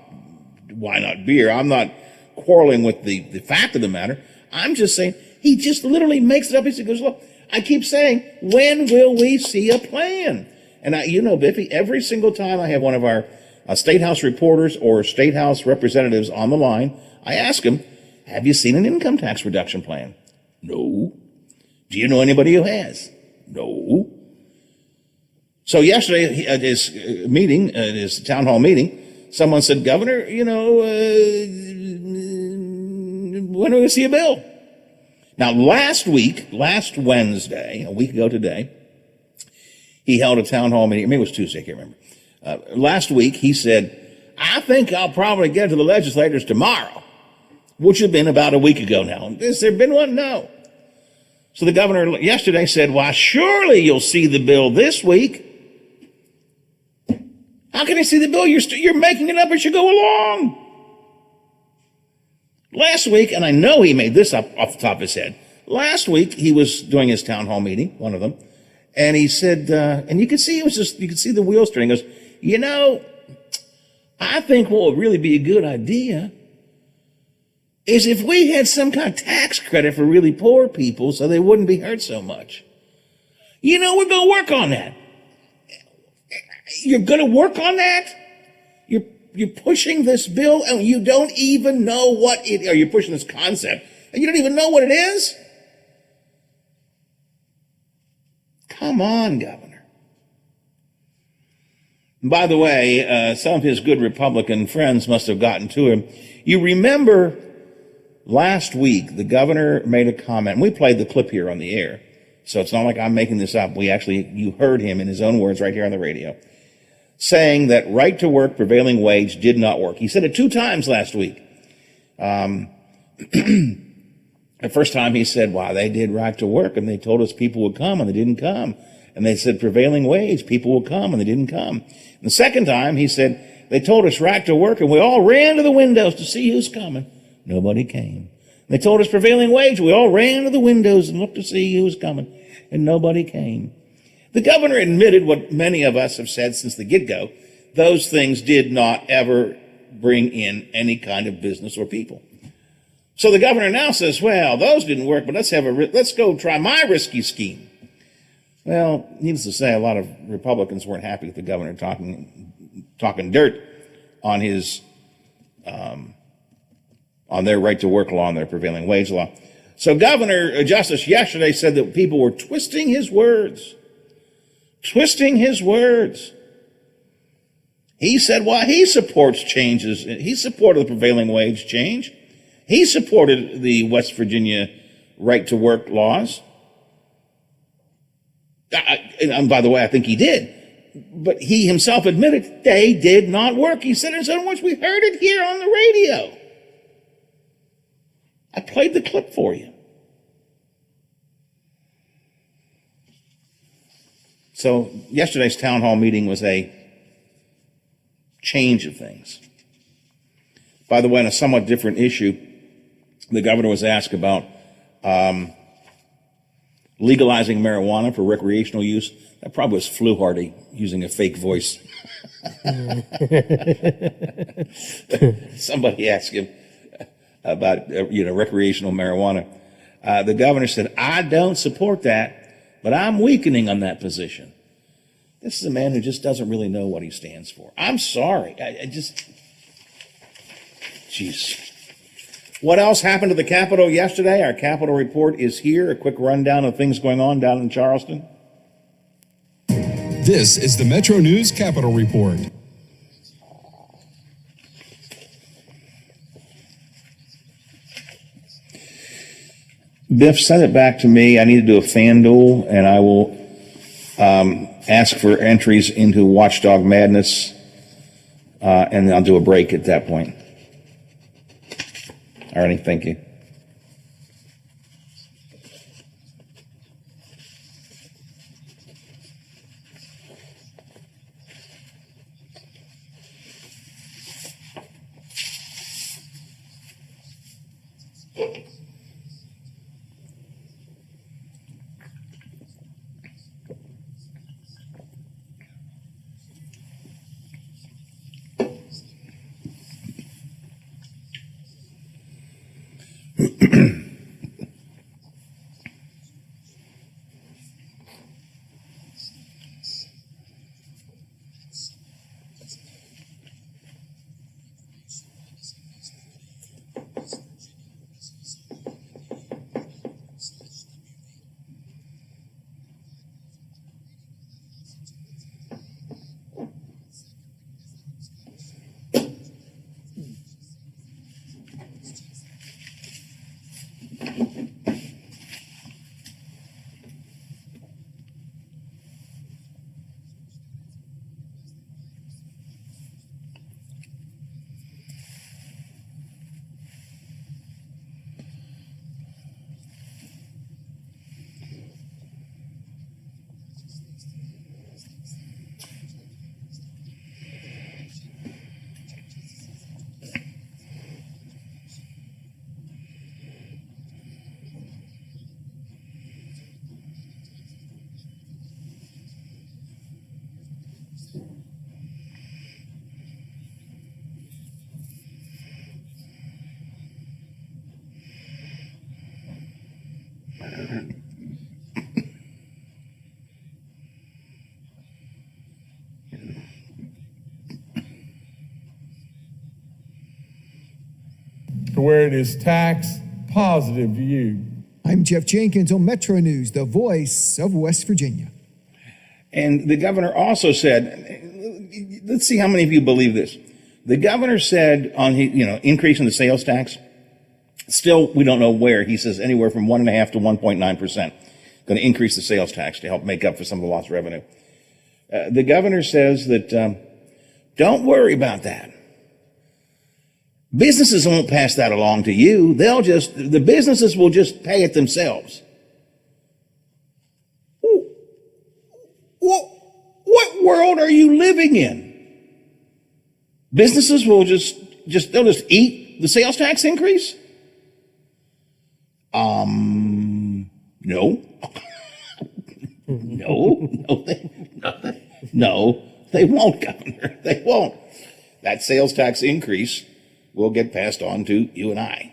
why not beer? I'm not quarreling with the fact of the matter. I'm just saying he just literally makes it up as he goes along. I keep saying, when will we see a plan? And Biffy, every single time I have one of our State House reporters or State House representatives on the line, I ask them, have you seen an income tax reduction plan? No. Do you know anybody who has? No. So yesterday at his meeting, at his town hall meeting, someone said, Governor, when are we going to see a bill? Now, last Wednesday, a week ago today, he held a town hall meeting. Maybe it was Tuesday, I can't remember. Last week, he said, I think I'll probably get to the legislators tomorrow. which had been about a week ago now. Has there been one? No. So the governor yesterday said, why, surely you'll see the bill this week. How can I see the bill? You're making it up as you go along. Last week, and I know he made this up off the top of his head. Last week, he was doing his town hall meeting, one of them, and he said, and you could see you could see the wheels turning. He goes, I think what would really be a good idea is if we had some kind of tax credit for really poor people so they wouldn't be hurt so much. We're going to work on that. You're going to work on that? You're pushing this bill and you don't even know what it, or you're pushing this concept and you don't even know what it is? Come on, Governor. And by the way, some of his good Republican friends must have gotten to him. You remember last week, the governor made a comment, and we played the clip here on the air, so it's not like I'm making this up. You heard him in his own words right here on the radio, saying that right to work prevailing wage did not work. He said it 2 times last week. The first time he said, wow, they did right to work, and they told us people would come, and they didn't come. And they said prevailing wage, people will come, and they didn't come. And the second time he said, they told us right to work, and we all ran to the windows to see who's coming. Nobody came. They told us prevailing wage. We all ran to the windows and looked to see who was coming, and nobody came. The governor admitted what many of us have said since the get-go. Those things did not ever bring in any kind of business or people. So the governor now says, well, those didn't work, but let's go try my risky scheme. Well, needless to say, a lot of Republicans weren't happy with the governor talking dirt on his on their right to work law and their prevailing wage law. So Governor Justice yesterday said that people were twisting his words. Twisting his words. He said, well, he supports changes. He supported the prevailing wage change. He supported the West Virginia right to work laws. And by the way, I think he did. But he himself admitted they did not work. He said it in so much we heard it here on the radio. I played the clip for you. So yesterday's town hall meeting was a change of things. By the way, on a somewhat different issue, the governor was asked about legalizing marijuana for recreational use. That probably was Fluharty using a fake voice. Somebody asked him about recreational marijuana. The governor said, I don't support that, but I'm weakening on that position. This is a man who just doesn't really know what he stands for. I'm sorry. Jeez. What else happened to the Capitol yesterday? Our Capitol report is here. A quick rundown of things going on down in Charleston. This is the Metro News Capitol Report. Biff, send it back to me. I need to do a FanDuel, and I will ask for entries into Watchdog Madness, and I'll do a break at that point. All righty, thank you. To where it is tax positive to you. I'm Jeff Jenkins on Metro News, the voice of West Virginia. And the governor also said, let's see how many of you believe this. The governor said on, increasing the sales tax, still, we don't know where. He says anywhere from 1.5% to 1.9%. Going to increase the sales tax to help make up for some of the lost revenue. The governor says that, don't worry about that. Businesses won't pass that along to you. The businesses will just pay it themselves. What world are you living in? Businesses will they'll just eat the sales tax increase? No. No, they won't, Governor. They won't. That sales tax increase will get passed on to you and I.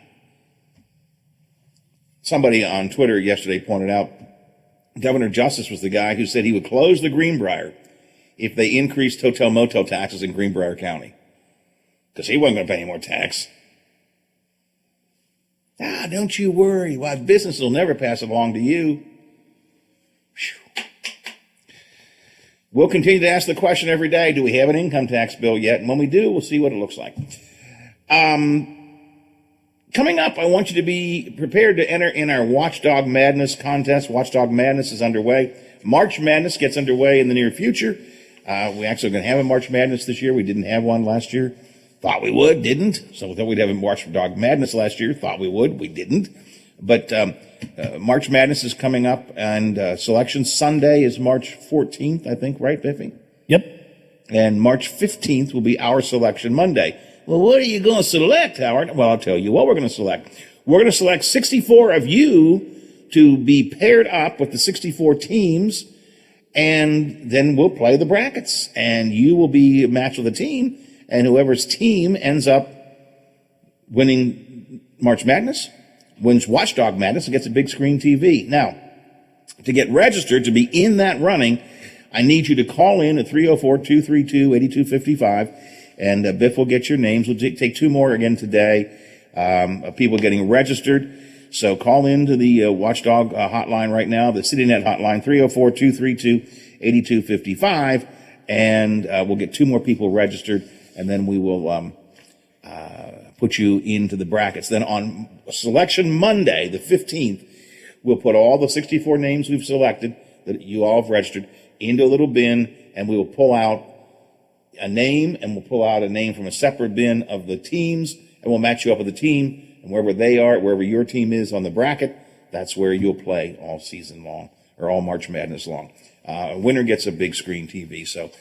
Somebody on Twitter yesterday pointed out Governor Justice was the guy who said he would close the Greenbrier if they increased hotel motel taxes in Greenbrier County, because he wasn't going to pay any more tax. Don't you worry. Well, business will never pass it along to you. Whew. We'll continue to ask the question every day, do we have an income tax bill yet? And when we do, we'll see what it looks like. Coming up, I want you to be prepared to enter in our Watchdog Madness contest. Watchdog Madness is underway. March Madness gets underway in the near future. We actually are going to have a March Madness this year. We didn't have one last year. Thought we would, didn't. So we thought we'd have a Watchdog Madness last year. Thought we would, we didn't. But March Madness is coming up, and Selection Sunday is March 14th, I think, right, Biffy? Yep. And March 15th will be our Selection Monday. Well, what are you going to select, Howard? Well, I'll tell you what we're going to select. We're going to select 64 of you to be paired up with the 64 teams, and then we'll play the brackets. And you will be matched with a team, and whoever's team ends up winning March Madness, wins Watchdog Madness, and gets a big screen TV. Now, to get registered, to be in that running, I need you to call in at 304-232-8255. And Biff will get your names. We'll take two more again today of people getting registered. So call into the Watchdog hotline right now, the CityNet hotline, 304-232-8255. And we'll get two more people registered, and then we will put you into the brackets. Then on Selection Monday, the 15th, we'll put all the 64 names we've selected that you all have registered into a little bin, and we will pull out a name, and we'll pull out a name from a separate bin of the teams, and we'll match you up with the team, and wherever they are, wherever your team is on the bracket, that's where you'll play all season long, or all March Madness long. A winner gets a big screen TV, so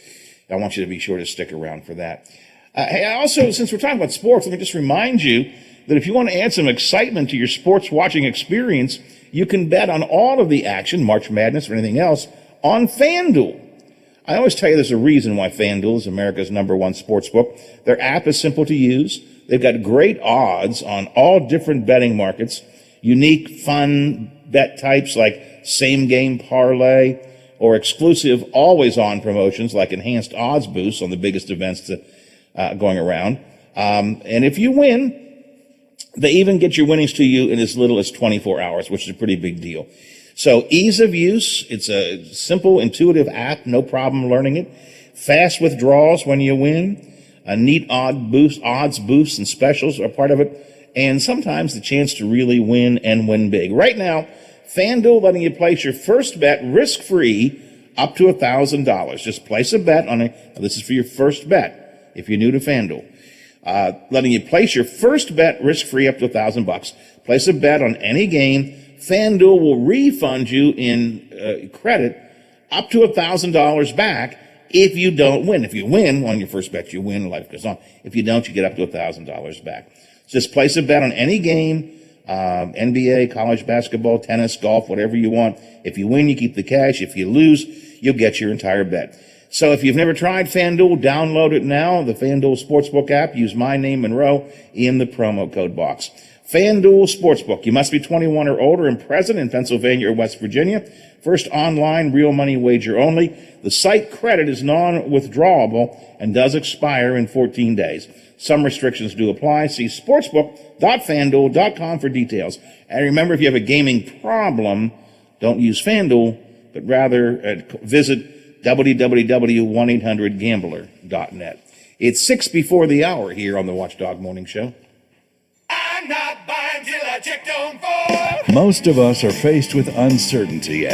I want you to be sure to stick around for that. Hey, also, since we're talking about sports, let me just remind you that if you want to add some excitement to your sports watching experience, you can bet on all of the action, March Madness or anything else, on FanDuel. I always tell you there's a reason why FanDuel is America's #1 sports book. Their app is simple to use. They've got great odds on all different betting markets, unique, fun bet types like same-game parlay or exclusive always-on promotions like enhanced odds boosts on the biggest events going around. And if you win, they even get your winnings to you in as little as 24 hours, which is a pretty big deal. So ease of use, it's a simple, intuitive app, no problem learning it. Fast withdrawals when you win. A neat odds boosts and specials are part of it. And sometimes the chance to really win and win big. Right now, FanDuel letting you place your first bet risk-free up to $1,000. Just place a bet on it. This is for your first bet if you're new to FanDuel. Letting you place your first bet risk-free up to $1,000. Place a bet on any game. FanDuel will refund you in credit up to $1,000 back if you don't win. If you win on your first bet, you win, life goes on. If you don't, you get up to $1,000 back. Just place a bet on any game, NBA, college basketball, tennis, golf, whatever you want. If you win, you keep the cash. If you lose, you'll get your entire bet. So if you've never tried FanDuel, download it now. The FanDuel Sportsbook app. Use my name, Monroe, in the promo code box. FanDuel Sportsbook. You must be 21 or older and present in Pennsylvania or West Virginia. First online real money wager only. The site credit is non-withdrawable and does expire in 14 days. Some restrictions do apply. See sportsbook.fanduel.com for details. And remember, if you have a gaming problem, don't use FanDuel, but rather visit www.1800gambler.net. It's 6 before the hour here on the Watchdog Morning Show. I'm not buying till I checked on Ford. Most of us are faced with uncertainty.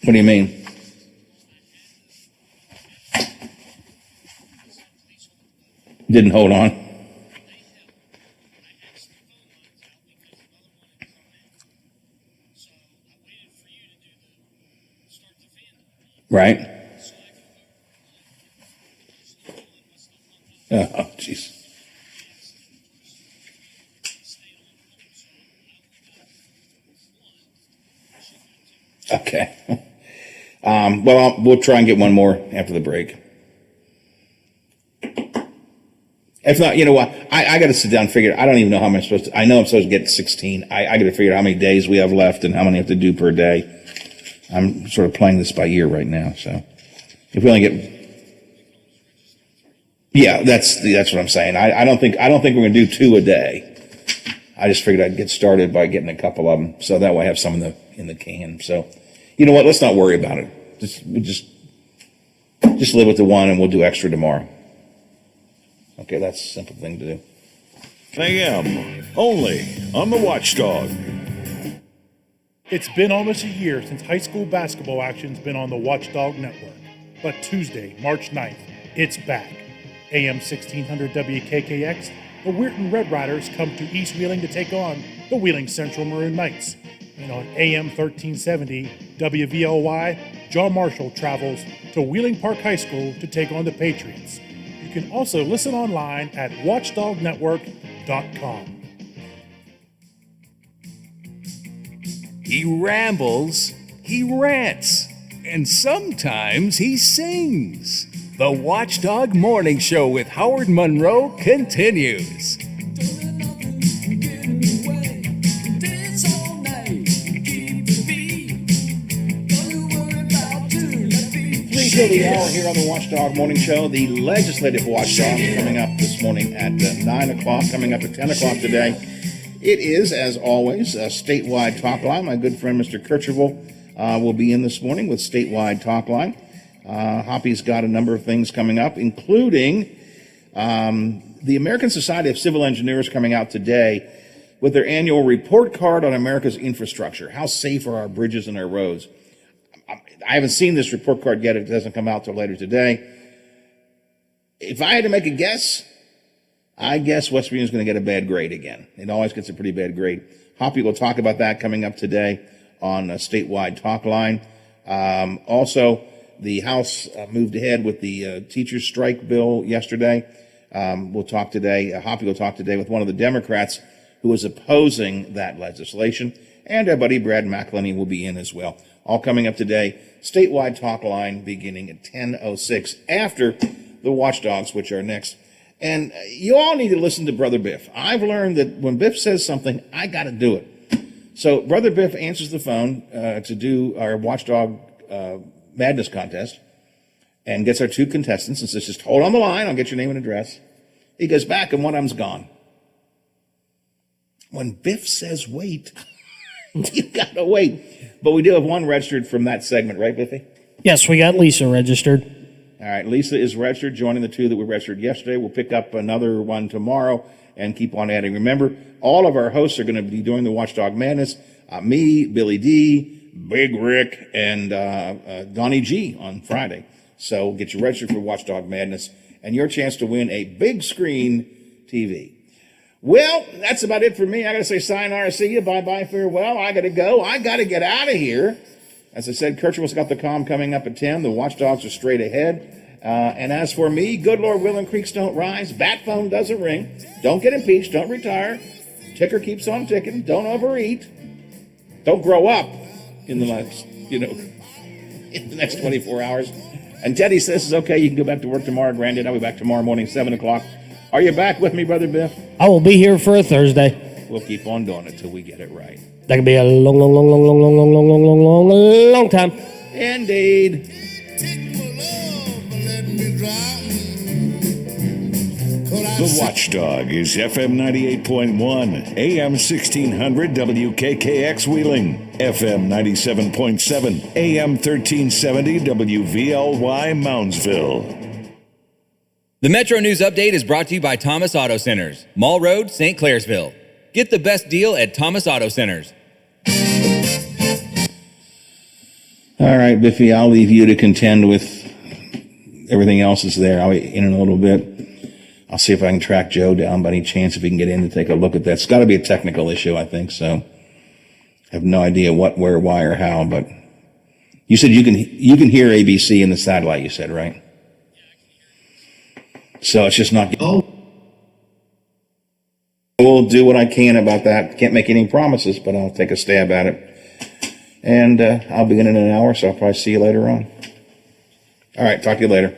What do you mean? Didn't hold on. Right? Oh, jeez. Okay. Well, we'll try and get one more after the break. If not, you know what? I got to sit down and figure. I don't even know how I'm supposed to. I know I'm supposed to get 16. I got to figure out how many days we have left and how many I have to do per day. I'm sort of playing this by ear right now. So if we only get, yeah, that's what I'm saying. I don't think we're going to do 2 a day. I just figured I'd get started by getting a couple of them, so that way I have some in the can. So, you know what? Let's not worry about it. Just live with the one, and we'll do extra tomorrow. Okay, that's a simple thing to do. AM, only on the Watchdog. It's been almost a year since high school basketball action's been on the Watchdog Network. But Tuesday, March 9th, it's back. AM 1600 WKKX, the Weirton Red Riders come to East Wheeling to take on the Wheeling Central Maroon Knights. And on AM 1370 WVLY, John Marshall travels to Wheeling Park High School to take on the Patriots. You can also listen online at watchdognetwork.com. He rambles, he rants, and sometimes he sings. The Watchdog Morning Show with Howard Monroe continues. Till the hour here on the Watchdog Morning Show. The Legislative Watchdog coming up this morning at 9 o'clock, coming up at 10 o'clock today. It is, as always, a statewide talk line. My good friend, Mr. Kirchhoff, will be in this morning with statewide talk line. Hoppy's got a number of things coming up, including the American Society of Civil Engineers coming out today with their annual report card on America's infrastructure. How safe are our bridges and our roads? I haven't seen this report card yet. It doesn't come out till later today. If I had to make a guess, I guess West Virginia's going to get a bad grade again. It always gets a pretty bad grade. Hoppy will talk about that coming up today on a statewide talk line. Also, the House moved ahead with the teachers' strike bill yesterday. We'll talk today. Hoppy will talk today with one of the Democrats who is opposing that legislation. And our buddy Brad McElhenney will be in as well. All coming up today. Statewide talk line beginning at 10:06 after the Watchdogs, which are next. And you all need to listen to Brother Biff. I've learned that when Biff says something, I got to do it. So Brother Biff answers the phone to do our Watchdog Madness contest and gets our 2 contestants and says, just hold on the line. I'll get your name and address. He goes back and one of them's gone. When Biff says wait, you got to wait. But we do have one registered from that segment, right, Biffy? Yes, we got Lisa registered. All right, Lisa is registered, joining the 2 that were registered yesterday. We'll pick up another one tomorrow and keep on adding. Remember, all of our hosts are going to be doing the Watchdog Madness. Me, Billy D, Big Rick, and Donnie G on Friday. So get you registered for Watchdog Madness and your chance to win a big screen TV. Well, that's about it for me. I got to say sayonara, see you, bye-bye, farewell. I got to go. I got to get out of here. As I said, Kirchhoff's got the comm coming up at 10. The Watchdogs are straight ahead. And as for me, good Lord willing, creeks don't rise. Bat phone doesn't ring. Don't get impeached. Don't retire. Ticker keeps on ticking. Don't overeat. Don't grow up in the next, in the next 24 hours. And Teddy says it's okay. You can go back to work tomorrow. Granddad, I'll be back tomorrow morning, 7 o'clock. Are you back with me, Brother Biff? I will be here for a Thursday. We'll keep on doing it till we get it right. That could be a long time. Indeed. The Watchdog is FM 98.1, AM 1600 WKKX Wheeling, FM 97.7, AM 1370 WVLY Moundsville. The Metro News Update is brought to you by Thomas Auto Centers, Mall Road, St. Clairsville. Get the best deal at Thomas Auto Centers. All right, Biffy, I'll leave you to contend with everything else that's there. I'll be in a little bit. I'll see if I can track Joe down by any chance if he can get in to take a look at that. It's got to be a technical issue, I think, so I have no idea what, where, why, or how, but you said you can hear ABC in the satellite, you said, right? So it's just not... We'll do what I can about that. Can't make any promises, but I'll take a stab at it. And I'll begin in an hour, so I'll probably see you later on. All right, talk to you later.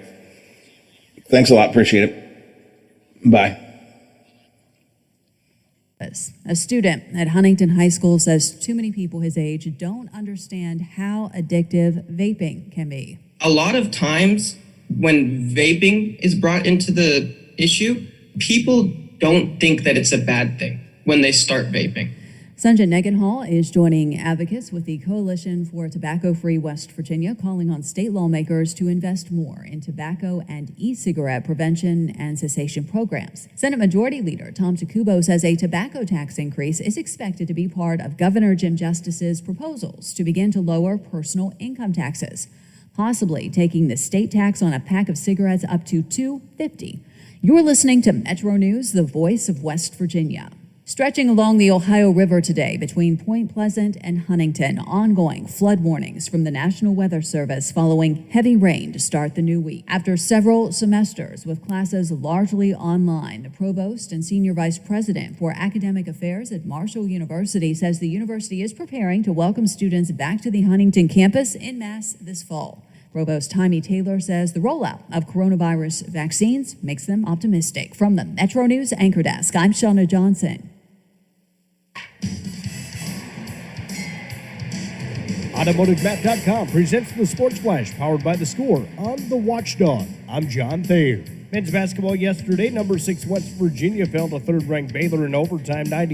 Thanks a lot. Appreciate it. Bye. A student at Huntington High School says too many people his age don't understand how addictive vaping can be. A lot of times when vaping is brought into the issue, people don't think that it's a bad thing when they start vaping. Sanjay Neganhall is joining advocates with the Coalition for Tobacco-Free West Virginia, calling on state lawmakers to invest more in tobacco and e-cigarette prevention and cessation programs. Senate Majority Leader Tom Takubo says a tobacco tax increase is expected to be part of Governor Jim Justice's proposals to begin to lower personal income taxes, possibly taking the state tax on a pack of cigarettes up to $2.50. You're listening to Metro News, the voice of West Virginia. Stretching along the Ohio River today between Point Pleasant and Huntington, ongoing flood warnings from the National Weather Service following heavy rain to start the new week. After several semesters with classes largely online, the provost and senior vice president for academic affairs at Marshall University says the university is preparing to welcome students back to the Huntington campus en masse this fall. Provost Tommy Taylor says the rollout of coronavirus vaccines makes them optimistic. From the Metro News Anchor Desk, I'm Shauna Johnson. AutomotiveMap.com presents the Sports Flash, powered by The Score on The Watchdog. I'm John Thayer. Men's basketball yesterday, number 6 West Virginia fell to third-ranked Baylor in overtime, 90.